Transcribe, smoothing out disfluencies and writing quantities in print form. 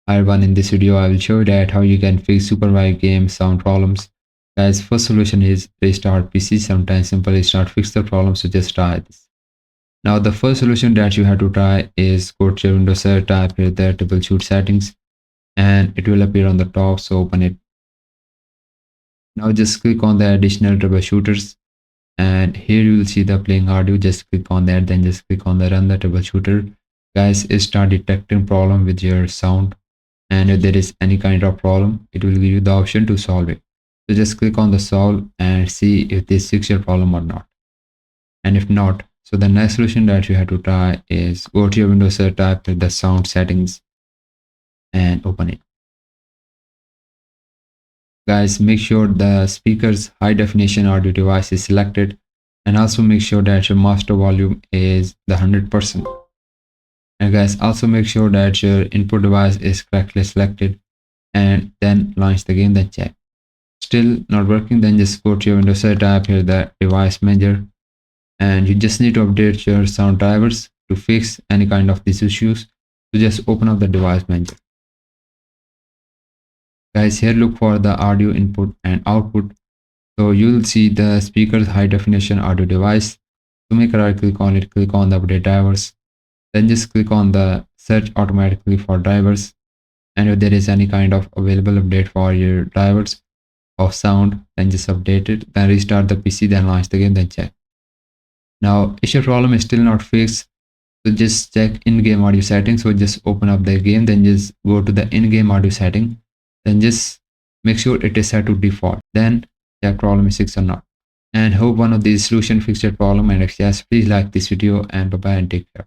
Hi everyone, in this video I will show you that how you can fix SUPERVIVE game sound problems. Guys, first solution is restart PC. Sometimes simple restart fix the problem, so just try this. Now the first solution that you have to try is go to your Windows search, type here the troubleshoot settings, and it will appear on the top, so open it. Now just click on the additional troubleshooters, and here you will see the playing audio. Just click on that, then just click on the run the troubleshooter. Guys, it start detecting problem with your sound, and if there is any kind of problem, it will give you the option to solve it. So just click on the solve and see if this fixes your problem or not. And if not, so the next solution that you have to try is go to your Windows search, type the sound settings and open it. Guys, make sure the speaker's high definition audio device is selected, and also make sure that your master volume is the 100%. And guys, also make sure that your input device is correctly selected, and then launch the game, then check. Still not working, then just go to your Windows search, type here the device manager, and you just need to update your sound drivers to fix any kind of these issues. So just open up the device manager. Guys, here look for the audio input and output. So you'll see the speaker's high definition audio device. To make a right click on it, click on the update drivers, then just click on the search automatically for drivers, and if there is any kind of available update for your drivers of sound, then just update it, then restart the PC, then launch the game, then check. Now if your problem is still not fixed, so just check in-game audio settings. So just open up the game, then just go to the in-game audio setting, then just make sure it is set to default, then check problem is fixed or not. And hope one of these solutions fixed your problem, and if yes, please like this video, and bye bye and take care.